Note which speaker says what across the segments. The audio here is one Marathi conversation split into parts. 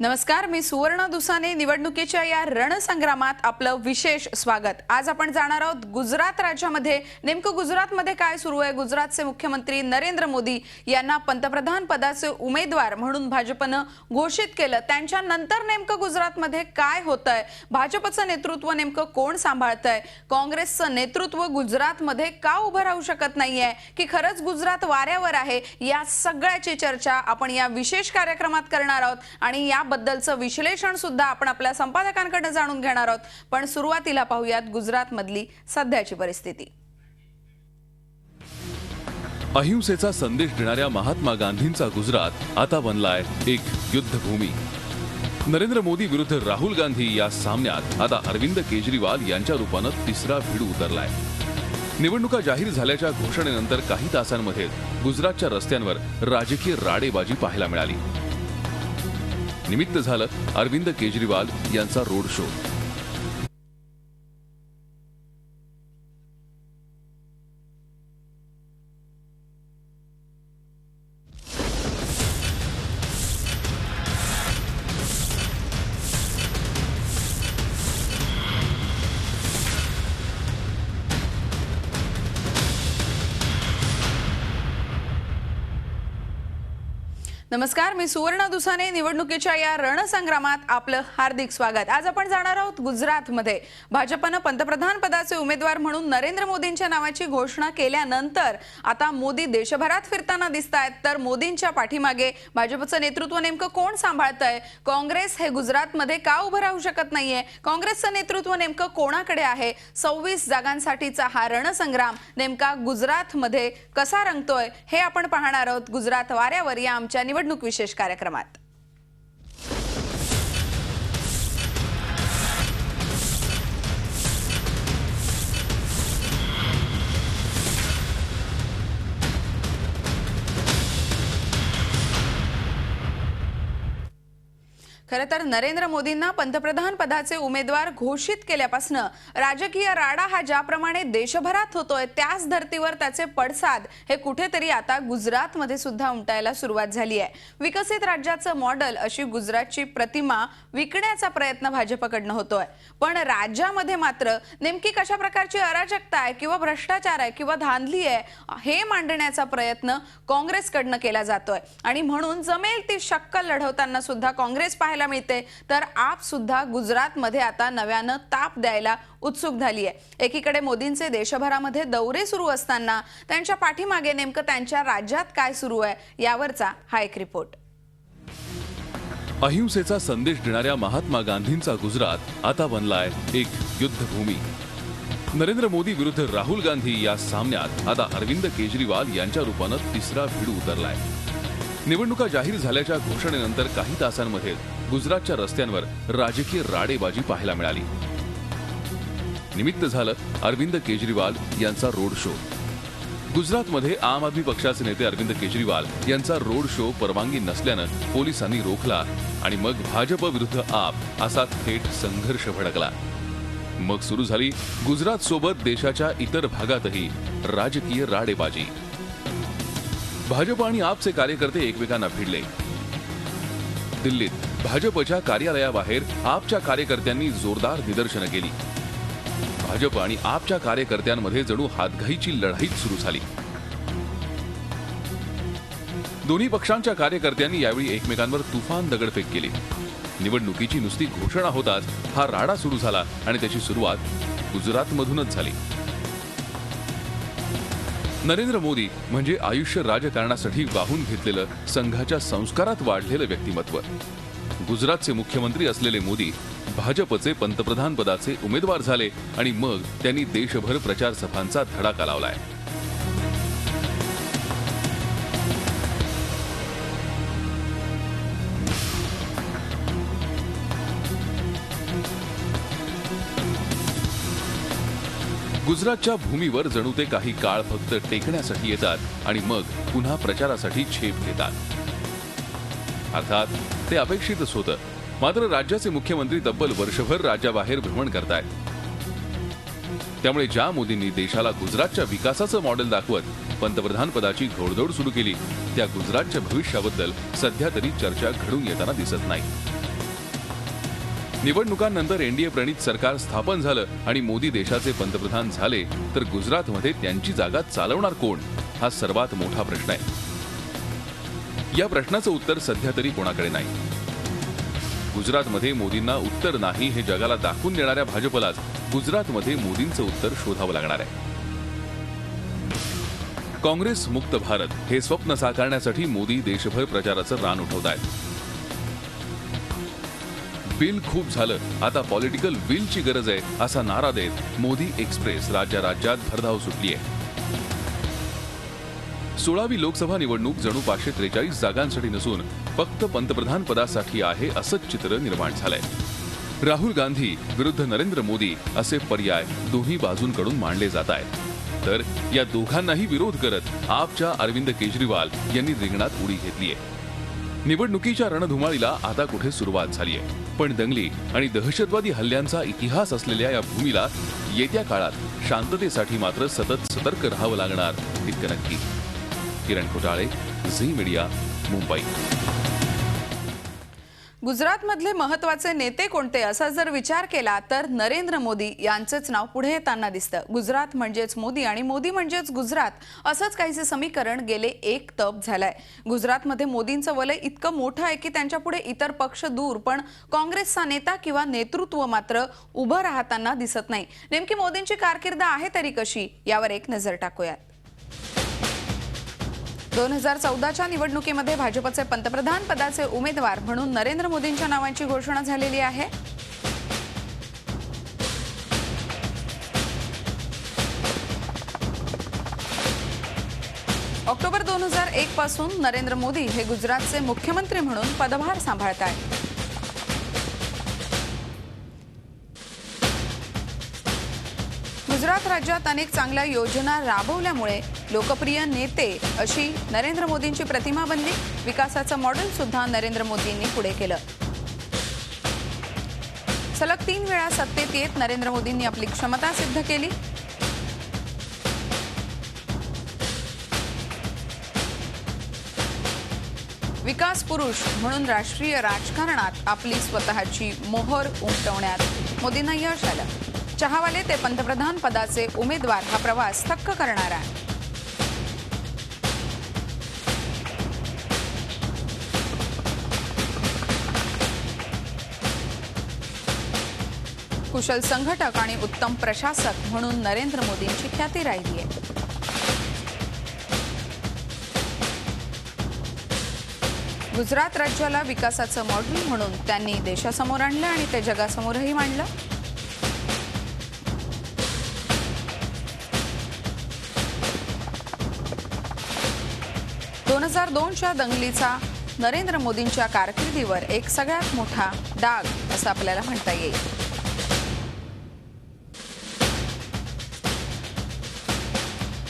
Speaker 1: नमस्कार, मी सुवर्ण दुसाने. निवडणुकीच्या या रणसंग्रामात आपलं विशेष स्वागत. आज आपण जाणार आहोत गुजरात राज्यामध्ये. नेमकं गुजरातमध्ये काय सुरू आहे? गुजरातचे मुख्यमंत्री नरेंद्र मोदी यांना पंतप्रधान पदाचे उमेदवार म्हणून भाजपनं घोषित केलं. त्यांच्यानंतर नेमकं गुजरातमध्ये काय होतंय? भाजपचं नेतृत्व नेमकं कोण सांभाळतंय? काँग्रेसचं नेतृत्व गुजरातमध्ये का उभं राहू शकत नाहीये की खरंच गुजरात वाऱ्यावर आहे? या सगळ्याची चर्चा आपण या विशेष कार्यक्रमात करणार आहोत आणि या बद्दलचं विश्लेषण सुद्धा आपण आपल्या संपादकांकडे जाणून घेणार आहोत. पण सुरुवातीला पाहूयात गुजरातमधली सध्याची परिस्थिती.
Speaker 2: अहिंसेचा संदेश देणाऱ्या महात्मा गांधींचा गुजरात आता बनलाय एक युद्धभूमी. नरेंद्र मोदी विरुद्ध राहुल गांधी या सामन्यात आता अरविंद केजरीवाल यांच्या रूपानं तिसरा भिडू उतरलाय. निवडणुका जाहीर झाल्याच्या घोषणेनंतर काही तासांमध्ये गुजरातच्या रस्त्यांवर राजकीय राडेबाजी पाहायला मिळाली. निमित्त झालं अरविंद केजरीवाल यांचा रोड शो.
Speaker 1: नमस्कार, मी सुवर्ण दुसाने. निवडणुकीच्या या रणसंग्रामात आपलं हार्दिक स्वागत. आज आपण जाणार आहोत गुजरातमध्ये. भाजपनं पंतप्रधान पदाचे उमेदवार म्हणून नरेंद्र मोदींच्या नावाची घोषणा केल्यानंतर आता मोदी देशभरात फिरताना दिसतायत. तर मोदींच्या पाठीमागे भाजपचं नेतृत्व नेमकं कोण सांभाळतंय? काँग्रेस हे गुजरातमध्ये का उभं राहू शकत नाहीये? काँग्रेसचं नेतृत्व नेमकं कोणाकडे आहे? 26 जागांसाठीचा हा रणसंग्राम नेमका गुजरातमध्ये कसा रंगतोय हे आपण पाहणार आहोत गुजरात वाऱ्यावर या आमच्या निवडणूक विशेष कार्यक्रमात. खरं तर नरेंद्र मोदींना पंतप्रधान पदाचे उमेदवार घोषित केल्यापासून राजकीय राडा हा ज्याप्रमाणे देशभरात होतोय त्याच धर्तीवर त्याचे पडसाद हे कुठेतरी आता गुजरातमध्ये सुद्धा उमटायला सुरुवात झाली आहे. विकसित राज्याचं मॉडेल अशी गुजरातची प्रतिमा विकण्याचा प्रयत्न भाजपकडनं होतोय. पण राज्यामध्ये मात्र नेमकी कशा प्रकारची अराजकता आहे किंवा भ्रष्टाचार आहे किंवा धांदली आहे हे मांडण्याचा प्रयत्न काँग्रेसकडनं केला जातोय. आणि म्हणून जमेल ती शक्कल लढवताना सुद्धा काँग्रेस पाहायला मिळते. तर आप सुद्धा गुजरातमध्ये आता नव्यानं ताप द्यायला उत्सुक झाली आहे. एकीकडे मोदींचे देशभरामध्ये दौरे सुरू असताना त्यांच्या पाठीमागे नेमकं त्यांच्या राज्यात काय सुरू आहे यावरचा हा एक रिपोर्ट.
Speaker 2: अहिंसेचा संदेश देणाऱ्या महात्मा गांधींचा गुजरात आता बनलाय एक युद्धभूमी. नरेंद्र मोदी विरुद्ध राहुल गांधी या सामन्यात आता अरविंद केजरीवाल यांच्या रूपानं तिसरा भिडू उतरलाय. निवडणुका जाहीर झाल्याच्या घोषणेनंतर काही तासांमध्ये गुजरातच्या रस्त्यांवर राजकीय राडेबाजी पाहायला मिळाली. निमित्त झालं अरविंद केजरीवाल यांचा रोड शो. गुजरातमध्ये आम आदमी पक्षाचे नेते अरविंद केजरीवाल यांचा रोड शो परवानगी नसल्यानं पोलिसांनी रोखला आणि मग भाजप विरुद्ध आप असा थेट संघर्ष भडकला. मग सुरू झाली गुजरात सोबत देशाच्या इतर भागातही राजकीय राडेबाजी. भाजप आणि आपचे कार्यकर्ते एकमेकांना भिडले. दिल्लीत भाजपच्या कार्यालयाबाहेर आपच्या कार्यकर्त्यांनी जोरदार निदर्शनं केली. भाजप आणि आपच्या कार्यकर्त्यांमध्ये जणू हातघाईची लढाई सुरू झाली. दोन्ही पक्षांच्या कार्यकर्त्यांनी यावेळी एकमेकांवर तुफान दगडफेक केली. निवडणुकीची नुसती घोषणा होताच हा राडा सुरू झाला आणि त्याची सुरुवात गुजरातमधूनच झाली. नरेंद्र मोदी म्हणजे आयुष्य राजकारणासाठी वाहून घेतलेलं संघाच्या संस्कारात वाढलेलं व्यक्तिमत्व. गुजरातचे मुख्यमंत्री असलेले मोदी भाजपचे पंतप्रधान पदाचे उमेदवार झाले आणि मग त्यांनी देशभर प्रचार सभांचा धडाका लावलाय. गुजरातच्या भूमीवर जणू ते काही काळ फक्त टेकण्यासाठी येतात आणि मग पुन्हा प्रचारासाठी झेप घेतात. अर्थात ते अपेक्षितच होतं. मात्र राज्याचे मुख्यमंत्री तब्बल वर्षभर राज्याबाहेर भ्रमण करतायत. त्यामुळे ज्या मोदींनी देशाला गुजरातच्या विकासाचं मॉडेल दाखवत पंतप्रधान पदाची घोडदौड सुरू केली त्या गुजरातच्या भविष्याबद्दल सध्या तरी चर्चा घडून येताना दिसत नाही. निवडणुकांनंतर एनडीए प्रणित सरकार स्थापन झालं आणि मोदी देशाचे पंतप्रधान झाले तर गुजरातमध्ये त्यांची जागा चालवणार कोण हा सर्वात मोठा प्रश्न आहे. या प्रश्नाचं उत्तर सध्या तरी कोणाकडे नाही. गुजरातमध्ये मोदींना उत्तर नाही हे जगाला दाखवून देणाऱ्या भाजपलाच गुजरातमध्ये मोदींचं उत्तर शोधावं लागणार आहे. काँग्रेस मुक्त भारत हे स्वप्न साकारण्यासाठी मोदी देशभर प्रचाराचं रान उठवत आहेत. बिल खूप झालं, आता पॉलिटिकल विलची गरज आहे असा नारा देत मोदी एक्सप्रेस राज्यात भरधाव सुटली आहे. 16वी लोकसभा निवडणूक जणू 543 जागांसाठी नसून फक्त पंतप्रधान पदासाठी आहे असंच चित्र निर्माण झालंय. राहुल गांधी विरुद्ध नरेंद्र मोदी असे पर्याय दोन्ही बाजूंकडून मांडले जात आहेत. तर या दोघांनाही विरोध करत आपच्या अरविंद केजरीवाल यांनी रिंगणात उडी घेतलीय. निवडणुकीच्या रणधुमाळीला आता कुठे सुरुवात झालीय, पण दंगली आणि दहशतवादी हल्ल्यांचा इतिहास असलेल्या या भूमीला येत्या काळात शांततेसाठी मात्र सतत सतर्क राहावं लागणार इतकं नक्की. किरण खोटाळे, झी मीडिया, मुंबई.
Speaker 1: गुजरातमधले महत्त्वाचे नेते कोणते असा जर विचार केला तर नरेंद्र मोदी यांचंच नाव पुढे येताना दिसतं. गुजरात म्हणजेच मोदी आणि मोदी म्हणजेच गुजरात असंच काहीसे समीकरण गेले एक तप झालंय. गुजरातमध्ये मोदींचं वलय इतकं मोठं आहे की त्यांच्या पुढे इतर पक्ष दूर, पण काँग्रेसचा नेता किंवा नेतृत्व मात्र उभं राहताना दिसत नाही. नेमकी मोदींची कारकीर्द आहे तरी कशी, यावर एक नजर टाकूयात. 2014च्या निवडणुकीमध्ये भाजपचे पंतप्रधान पदाचे उमेदवार म्हणून नरेंद्र मोदींच्या नावाची घोषणा झालेली आहे. ऑक्टोबर 2001 पासून नरेंद्र मोदी हे गुजरातचे मुख्यमंत्री म्हणून पदभार सांभाळत आहेत. गुजरात राज्यात अनेक चांगल्या योजना राबवल्यामुळे लोकप्रिय नेते अशी नरेंद्र मोदींची प्रतिमा बनली. विकासाचं मॉडेल सुद्धा नरेंद्र मोदींनी पुढे केलं. सलग 3 वेळा सत्तेत येत नरेंद्र मोदींनी आपली क्षमता सिद्ध केली. विकास पुरुष म्हणून राष्ट्रीय राजकारणात आपली स्वतःची मोहर उमटवण्यात मोदींना यश आलं. चहावाले ते पंतप्रधान पदाचे उमेदवार हा प्रवास थक्क करणारा आहे. कुशल संघटक आणि उत्तम प्रशासक म्हणून नरेंद्र मोदींची ख्याती राहिली आहे. गुजरात राज्याला विकासाचं मॉडेल म्हणून त्यांनी देशासमोर आणलं आणि ते जगासमोरही मांडलं. दोन 2002च्या दंगलीचा नरेंद्र मोदींच्या कारकिर्दीवर एक सगळ्यात मोठा डाग असं आपल्याला म्हणता येईल.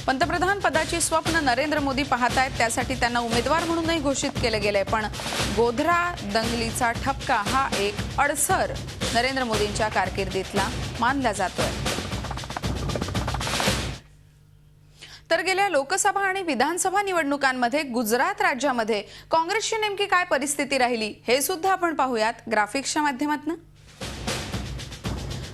Speaker 1: पंतप्रधान पदाची स्वप्न नरेंद्र मोदी पाहतायत, त्यासाठी त्यांना उमेदवार म्हणूनही घोषित केलं गेलंय. पण गोधरा दंगलीचा ठपका हा एक अडसर नरेंद्र मोदींच्या कारकिर्दीतला मानला जातोय. तर गेल्या लोकसभा आणि विधानसभा निवडणुकांमध्ये गुजरात राज्यामध्ये काँग्रेसची नेमकी काय परिस्थिती राहिली हे सुद्धा आपण पाहूयात ग्राफिक्सच्या माध्यमातून.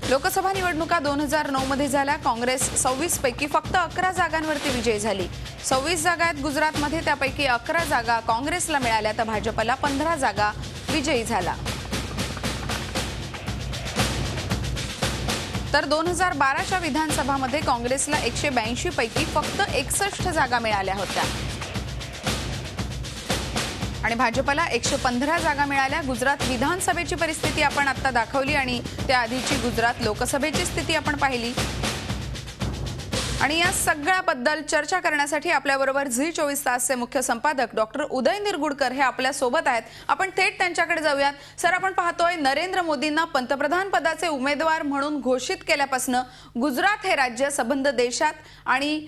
Speaker 1: लोकसभा निवडणुका 2009 मध्ये झाल्या. काँग्रेस 26 पैकी फक्त 11 जागांवरती विजयी झाली. 26 जागा आहेत गुजरातमध्ये, त्यापैकी 11 जागा काँग्रेसला मिळाल्या तर भाजपला 15 जागा विजयी झाला. तर 2012च्या विधानसभामध्ये काँग्रेसला 182 पैकी फक्त 61 जागा मिळाल्या होत्या आणि भाजपला 115 जागा मिळाल्या. गुजरात विधानसभेची परिस्थिती आपण आता दाखवली आणि त्याआधीची गुजरात लोकसभेची स्थिती आपण पाहिली. आणि या सगळ्याबद्दल चर्चा करण्यासाठी आपल्याबरोबर झी 24 तासचे मुख्य संपादक डॉक्टर उदय निरगुडकर हे आपल्या सोबत आहेत. आपण थेट त्यांच्याकडे जाऊयात. सर, आपण पाहतोय नरेंद्र मोदींना पंतप्रधान पदाचे उमेदवार म्हणून घोषित केल्यापासून गुजरात हे राज्य संबंध देशात आणि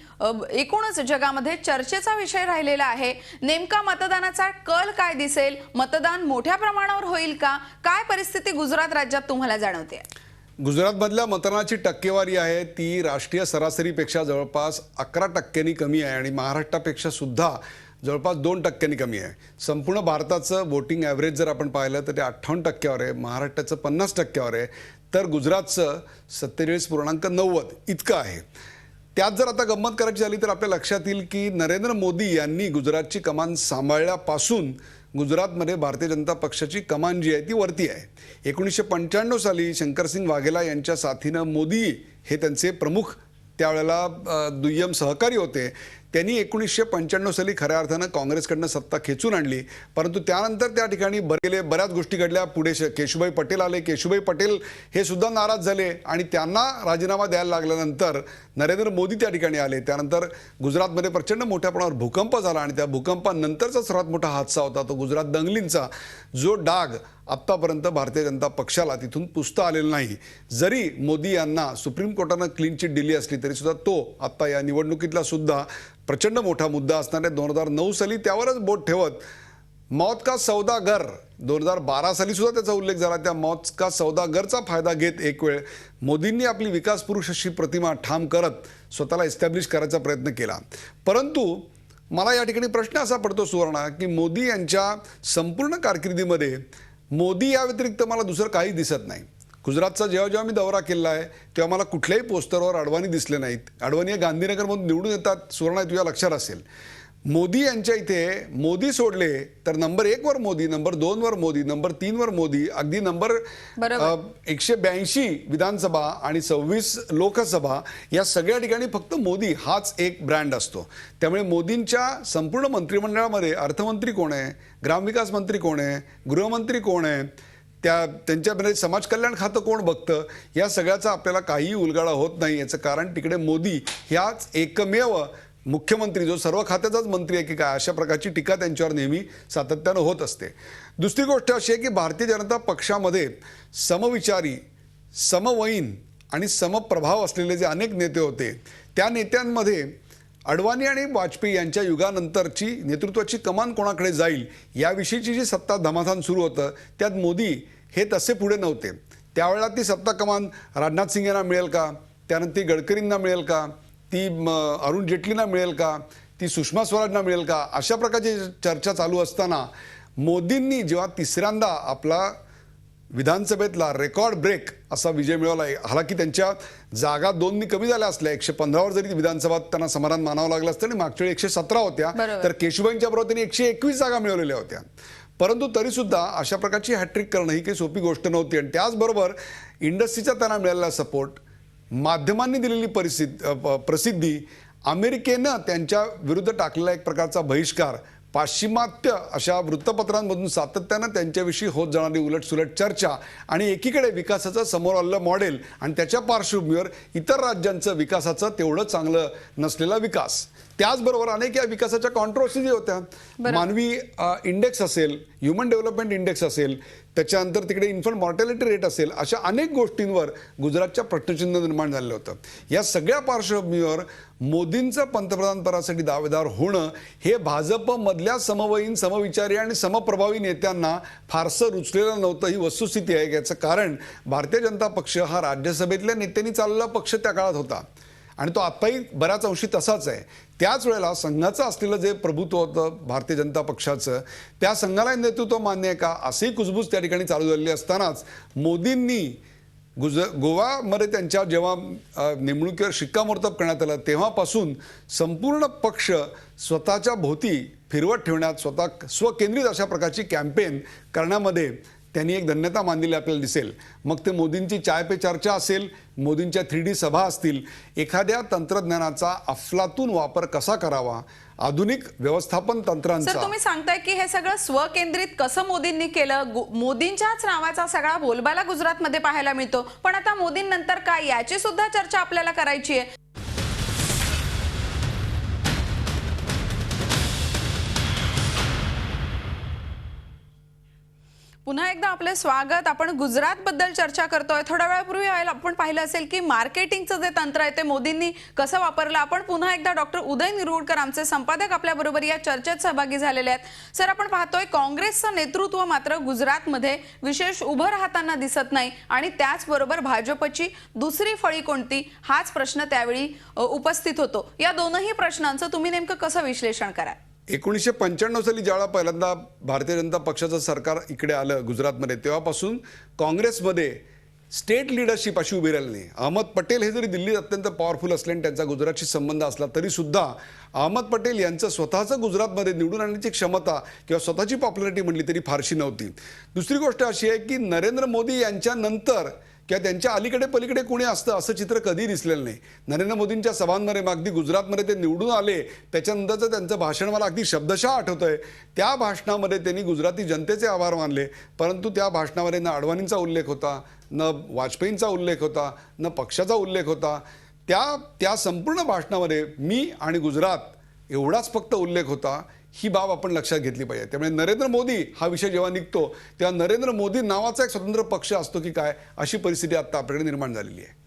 Speaker 1: एकूणच जगामध्ये चर्चेचा विषय राहिलेला आहे. नेमका मतदानाचा कल काय दिसेल? मतदान मोठ्या प्रमाणावर होईल का? काय परिस्थिती गुजरात राज्यात तुम्हाला जाणवते?
Speaker 3: गुजरातमधल्या मतदानाची टक्केवारी आहे ती राष्ट्रीय सरासरीपेक्षा जवळपास 11% कमी आहे आणि महाराष्ट्रापेक्षा सुद्धा जवळपास 2% कमी आहे. संपूर्ण भारताचं वोटिंग ॲव्हरेज जर आपण पाहिलं तर ते 58% आहे, महाराष्ट्राचं 50% आहे, तर गुजरातचं 47.90 इतकं आहे. त्यात जर आता गंमत करायची झाली तर आपल्या लक्षात येईल की नरेंद्र मोदी यांनी गुजरातची कमान सांभाळल्यापासून गुजरातमध्ये भारतीय जनता पक्षाची कमान जी आहे ती वरती आहे. 1995 साली शंकरसिंग वाघेला यांच्या साथीनं मोदी हे त्यांचे प्रमुख त्यावेळेला दुय्यम सहकारी होते. त्यांनी 1995 साली खऱ्या अर्थानं काँग्रेसकडनं सत्ता खेचून आणली, परंतु त्यानंतर त्या ठिकाणी बऱ्याच गोष्टी घडल्या. पुढे केशुभाई पटेल आले. केशुभाई पटेल हे सुद्धा नाराज झाले आणि त्यांना राजीनामा द्यायला लागल्यानंतर नरेंद्र मोदी त्या ठिकाणी आले. त्यानंतर गुजरातमध्ये प्रचंड मोठ्या प्रमाणावर भूकंप झाला आणि त्या भूकंपानंतरचा सर्वात मोठा हादसा होता तो गुजरात दंगलींचा, जो डाग आत्तापर्यंत भारतीय जनता पक्षाला तिथून पुसता आलेला नाही. जरी मोदी यांना सुप्रीम कोर्टानं क्लीन चिट दिली असली तरी सुद्धा तो आत्ता या निवडणुकीतला सुद्धा प्रचंड मोठा मुद्दा असणार आहे. 2009 साली त्यावरच बोट ठेवत मौत का सौदागर 2012 साली सुद्धा त्याचा उल्लेख झाला. त्या मौत का सौदागरचा फायदा घेत एक वेळ मोदींनी आपली विकास पुरुष अशी प्रतिमा ठाम करत स्वतःला एस्टॅब्लिश करायचा प्रयत्न केला. परंतु मला या ठिकाणी प्रश्न असा पडतो सुवर्णा की मोदी यांच्या संपूर्ण कारकिर्दीमध्ये मोदी या व्यतिरिक्त मला दुसरं काही दिसत नाही. गुजरातचा जेव्हा मी दौरा केला आहे तेव्हा मला कुठल्याही पोस्टरवर अडवाणी दिसले नाहीत. अडवाणी हे गांधीनगरमधून निवडून येतात, सुवर्णा तुझ्या लक्षात असेल. मोदी यांच्या इथे मोदी सोडले तर नंबर 1 वर मोदी, नंबर 2 वर मोदी, नंबर 3 वर मोदी, अगदी नंबर 182 विधानसभा आणि 26 लोकसभा या सगळ्या ठिकाणी फक्त मोदी हाच एक ब्रँड असतो. त्यामुळे मोदींच्या संपूर्ण मंत्रिमंडळामध्ये अर्थमंत्री कोण आहे, ग्रामविकास मंत्री कोण आहे, गृहमंत्री कोण आहे, त्यांच्यामध्ये समाज कल्याण खातं कोण बघतं, या सगळ्याचा आपल्याला काहीही उलगडा होत नाही. याचं कारण तिकडे मोदी ह्याच एकमेव मुख्यमंत्री जो सर्व खात्याचाच मंत्री आहे की काय अशा प्रकारची टीका त्यांच्यावर नेहमी सातत्यानं होत असते. दुसरी गोष्ट अशी आहे की भारतीय जनता पक्षामध्ये समविचारी, समवयीन आणि समप्रभाव असलेले जे अनेक नेते होते त्या नेत्यांमध्ये अडवाणी आणि वाजपेयी यांच्या युगानंतरची नेतृत्वाची कमान कोणाकडे जाईल याविषयीची जी सत्ता धमाधम सुरू होतं त्यात मोदी हे तसे पुढे नव्हते. त्यावेळेला ती सत्ता कमान राजनाथ सिंग यांना मिळेल का, त्यानंतर ती गडकरींना मिळेल का, ती अरुण जेटलींना मिळेल का, ती सुषमा स्वराजना मिळेल का, अशा प्रकारची चर्चा चालू असताना मोदींनी जेव्हा तिसऱ्यांदा आपला विधानसभेतला रेकॉर्ड ब्रेक असा विजय मिळवला, हालाकी त्यांच्या जागा 2नी कमी झाल्या असल्या, 115 वर जरी विधानसभात त्यांना समाधान मानावं लागलं असतं आणि मागच्या वेळी 117 होत्या, तर केशुभाईंच्या बरोबर त्यांनी 121 जागा मिळवलेल्या होत्या. परंतु तरी सुद्धा अशा प्रकारची हॅट्रिक करणं ही काही सोपी गोष्ट नव्हती. आणि त्याचबरोबर इंडस्ट्रीचा त्यांना मिळालेला सपोर्ट, माध्यमांनी दिलेली प्रसिद्धी, अमेरिकेनं त्यांच्या विरुद्ध टाकलेला एक प्रकारचा बहिष्कार, पाश्चिमात्य अशा वृत्तपत्रांमधून सातत्यानं त्यांच्याविषयी होत जाणारी उलटसुलट चर्चा आणि एकीकडे विकासाचं समोर आलेलं मॉडेल आणि त्याच्या पार्श्वभूमीवर इतर राज्यांचं विकासाचं तेवढं चांगलं नसलेला विकास, त्याचबरोबर अनेक या विकासाच्या कॉन्ट्रोवर्सी होत्या. मानवी इंडेक्स असेल, ह्युमन डेव्हलपमेंट इंडेक्स असेल, त्याच्यानंतर तिकडे इन्फंट मॉर्टॅलिटी रेट असेल, अशा अनेक गोष्टींवर गुजरातच्या प्रश्नचिन्ह निर्माण झालेलं होतं. या सगळ्या पार्श्वभूमीवर मोदींचं पंतप्रधानपदासाठी दावेदार होणं हे भाजपमधल्या समवयीन, समविचारी आणि समप्रभावी नेत्यांना फारसं रुचलेलं नव्हतं, ही वस्तुस्थिती आहे. याचं कारण भारतीय जनता पक्ष हा राज्यसभेतल्या नेत्यांनी चाललेला पक्ष त्या काळात होता आणि तो आत्ताही बऱ्याच अंशी तसाच आहे. त्याच वेळेला संघाचं असलेलं जे प्रभुत्व होतं भारतीय जनता पक्षाचं, त्या संघाला नेतृत्व मान्य आहे का असेही कुजबूज त्या ठिकाणी चालू झालेली असतानाच मोदींनी गोवामध्ये त्यांच्या जेव्हा नेमणुकीवर शिक्कामोर्तब करण्यात आलं तेव्हापासून संपूर्ण पक्ष स्वतःच्या भोवती फिरवत ठेवण्यात, स्वतः स्वकेंद्रित अशा प्रकारची कॅम्पेन करण्यामध्ये त्यांनी एक धन्यता मानलेली आपल्याला दिसेल. मग ते मोदींची चाय पे चर्चा असेल, मोदींच्या 3D सभा असतील, एखाद्या तंत्रज्ञानाचा अफलातून वापर कसा करावा, आधुनिक व्यवस्थापन तंत्रांचा.
Speaker 1: सर, तुम्ही सांगताय की हे सगळं स्वकेंद्रित कसं मोदींनी केलं, मोदींच्याच नावाचा सगळा बोलबाला गुजरातमध्ये पाहायला मिळतो, पण आता मोदींनंतर काय याची सुद्धा चर्चा आपल्याला करायची आहे. पुन्हा एकदा आपले स्वागत. आपण गुजरात बद्दल चर्चा करतोय. थोड्या वेळापूर्वी आपण पाहिलं असेल की मार्केटिंगचं जे तंत्र आहे ते मोदींनी कसं वापरलं. आपण पुन्हा एकदा डॉक्टर उदय निरुडकर आमचे संपादक आपल्या बरोबर या चर्चेत सहभागी झालेले आहेत. सर, आपण पाहतोय काँग्रेसचं नेतृत्व मात्र गुजरातमध्ये विशेष उभं राहताना दिसत नाही आणि त्याचबरोबर भाजपची दुसरी फळी कोणती हाच प्रश्न त्यावेळी उपस्थित होतो. या दोनही प्रश्नांचं तुम्ही नेमकं कसं विश्लेषण कराल?
Speaker 3: 1995 साली ज्यावेळेला पहिल्यांदा भारतीय जनता पक्षाचं सरकार इकडे आलं गुजरातमध्ये, तेव्हापासून काँग्रेसमध्ये स्टेट लिडरशिप अशी उभी राहिली नाही. अहमद पटेल हे जरी दिल्लीत अत्यंत पॉवरफुल असले आणि त्यांचा गुजरातशी संबंध असला तरी सुद्धा अहमद पटेल यांचं स्वतःचं गुजरातमध्ये निवडून आणण्याची क्षमता किंवा स्वतःची पॉप्युलरिटी म्हणली तरी फारशी नव्हती. दुसरी गोष्ट अशी आहे की नरेंद्र मोदी यांच्यानंतर किंवा त्यांच्या अलीकडे पलीकडे कोणी असतं असं चित्र कधी दिसलेलं नाही. नरेंद्र मोदींच्या सभांमध्ये अगदी गुजरातमध्ये ते निवडून आले त्याच्यानंतरचं त्यांचं भाषण मला अगदी शब्दशः आठवतंय. त्या भाषणामध्ये त्यांनी गुजराती जनतेचे आभार मानले, परंतु त्या भाषणामध्ये न अडवाणींचा उल्लेख होता, न वाजपेयींचा उल्लेख होता, न पक्षाचा उल्लेख होता. त्या संपूर्ण भाषणामध्ये मी आणि गुजरात एवढाच फक्त उल्लेख होता. ही बाब आपण लक्षात घेतली पाहिजे. त्यामुळे नरेंद्र मोदी हा विषय जेव्हा निघतो तेव्हा नरेंद्र मोदी नावाचा एक स्वतंत्र पक्ष असतो की काय अशी परिस्थिती आता आपल्याकडे निर्माण झालेली आहे.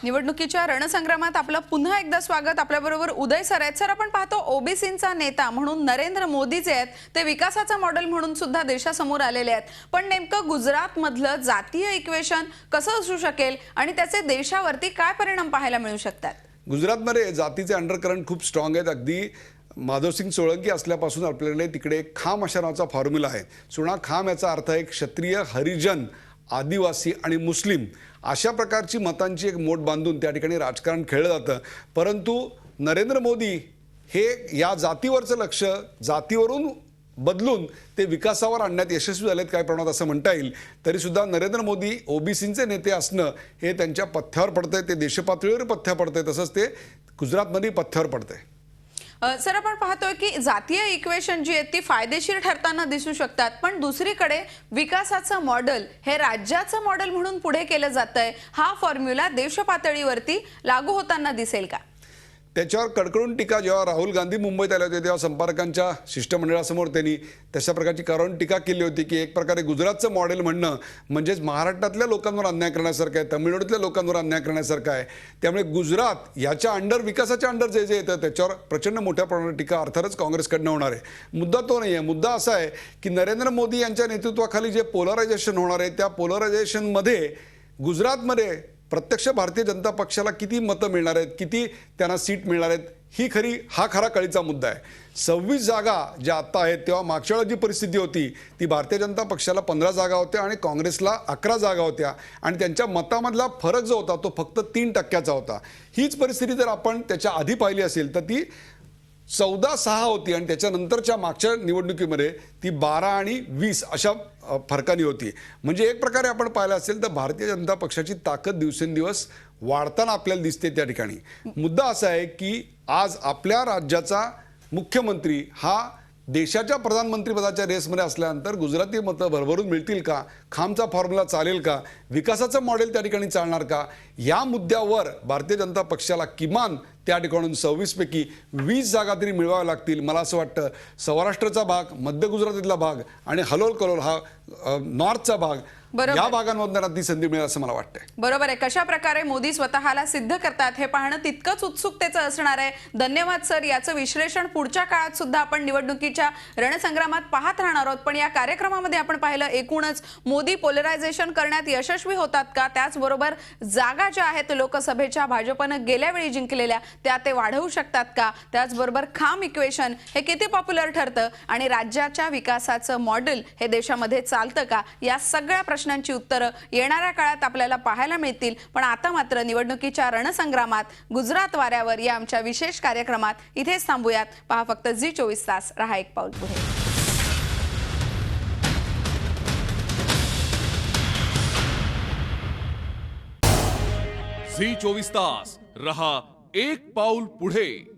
Speaker 1: निवडणुकीच्या रणसंग्रामात आपलं पुन्हा एकदा स्वागत. आपल्याबरोबर उदय सर आहेत. सर, आपण पाहतो ओबीसींचा नेता म्हणून नरेंद्र मोदी जे आहेत ते विकासाचा मॉडेल म्हणून सुद्धा देशासमोर आलेले आहेत. पण नेमकं गुजरात मधलं जातीय इक्वेशन कसं असू शकेल आणि त्याचे देशावरती काय परिणाम पाहायला मिळू शकतात?
Speaker 3: गुजरातमध्ये जातीचे अंडरकरंट खूप स्ट्रॉंग आहेत. अगदी माधवसिंग सोळंकी असल्यापासून आपल्याकडे तिकडे खाम अशा नावाचा फॉर्म्युला आहे. सुणा खाम याचा अर्थ आहे क्षत्रिय, हरिजन, आदिवासी आणि मुस्लिम अशा प्रकारची मतांची एक मोठ बांधून त्या ठिकाणी राजकारण खेळलं जातं. परंतु नरेंद्र मोदी हे या जातीवरचं लक्ष जातीवरून बदलून ते विकासावर आणण्यात यशस्वी झालेत काही प्रमाणात असं म्हणता येईल. तरीसुद्धा नरेंद्र मोदी ओबीसींचे नेते असणं हे त्यांच्या पथ्यावर पडतंय, ते देशपातळीवर पथ्यावर पडतंय, तसंच ते गुजरातमध्ये पथ्यावर पडतंय.
Speaker 1: सर, आपण पाहतोय की जातीय इक्वेशन जी आहेत ती फायदेशीर ठरताना दिसू शकतात, पण दुसरीकडे विकासाचं मॉडेल हे राज्याचं मॉडेल म्हणून पुढे केलं जातंय. हा फॉर्म्युला देशपातळीवरती लागू होताना दिसेल का?
Speaker 3: त्याच्यावर कडकडून टीका जेव्हा राहुल गांधी मुंबईत आले होते तेव्हा संपर्कांच्या शिष्टमंडळासमोर त्यांनी तशा प्रकारची कडकडून टीका केली होती की एक प्रकारे गुजरातचं मॉडेल म्हणणं म्हणजेच महाराष्ट्रातल्या लोकांवर अन्याय करण्यासारखं आहे, तामिळनाडूतल्या लोकांवर अन्याय करण्यासारखं आहे. त्यामुळे गुजरात याच्या अंडर, विकासाच्या अंडर जे जे येतं त्याच्यावर प्रचंड मोठ्या प्रमाणात टीका अर्थातच काँग्रेसकडनं होणार आहे. मुद्दा तो नाही आहे. मुद्दा असा आहे की नरेंद्र मोदी यांच्या नेतृत्वाखाली जे पोलरायझेशन होणार आहे त्या पोलरायझेशनमध्ये गुजरातमध्ये प्रत्यक्ष भारतीय जनता पक्षाला किती मतं मिळणार आहेत, किती त्यांना सीट मिळणार आहेत, हा खरा कळीचा मुद्दा आहे. 26 जागा ज्या आत्ता आहेत तेव्हा मागच्या वेळेला जी परिस्थिती होती ती भारतीय जनता पक्षाला 15 जागा होत्या आणि काँग्रेसला 11 जागा होत्या आणि त्यांच्या मतामधला फरक जो होता तो फक्त 3% होता. हीच परिस्थिती जर आपण त्याच्या आधी पाहिली असेल तर ती 14-6 होती आणि त्याच्यानंतरच्या मागच्या निवडणुकीमध्ये ती 12 आणि 20 अशा फरकाने होती. म्हणजे एक प्रकारे आपण पाहिलं असेल तर भारतीय जनता पक्षाची ताकद दिवसेंदिवस वाढताना आपल्याला दिसते त्या ठिकाणी. मुद्दा असा आहे की आज आपल्या राज्याचा मुख्यमंत्री हा देशाच्या प्रधानमंत्रीपदाच्या रेसमध्ये असल्यानंतर गुजराती मतं भरभरून मिळतील का, खामचा फॉर्म्युला चालेल का, विकासाचं मॉडेल त्या ठिकाणी चालणार का, या मुद्द्यावर भारतीय जनता पक्षाला किमान त्या ठिकाणून 26 पैकी 20 जागा तरी मिळवाव्या लागतील. मला असं वाटतं सौराष्ट्रचा भाग, मध्य गुजरातीतला भाग आणि हलोल कलोल हा नॉर्थचा भाग, या भागांमधून ती संधी मिळेल असं मला वाटतंय.
Speaker 1: बरोबर आहे. कशा प्रकारे मोदी स्वतःला सिद्ध करतात हे पाहणं तितकंच उत्सुकतेचं असणार आहे. धन्यवाद सर. याचं विश्लेषण पुढच्या काळात सुद्धा आपण निवडणुकीच्या रणसंग्रामात पाहत राहणार आहोत. पण या कार्यक्रमामध्ये आपण पाहिलं एकूणच मोदी पोलरायझेशन करण्यात यशस्वी होतात का, त्याचबरोबर जागा ज्या आहेत लोकसभेच्या भाजपनं गेल्या वेळी जिंकलेल्या त्या ते वाढवू शकतात का, त्याचबरोबर खाम इक्वेशन हे किती पॉप्युलर ठरतं आणि राज्याच्या विकासाचं मॉडेल हे देशामध्ये चालतं का, या सगळ्या प्रश्नांची उत्तरं येणाऱ्या काळात आपल्याला पाहायला मिळतील. पण आता मात्र निवडणुकीच्या रणसंग्रामात गुजरात वाऱ्यावर या आमच्या विशेष कार्यक्रमात इथेच थांबूयात. पहा फक्त झी24 तास. रहा एक पाऊल पुढे.
Speaker 2: झी24 तास रहा एक पाऊल पुढे.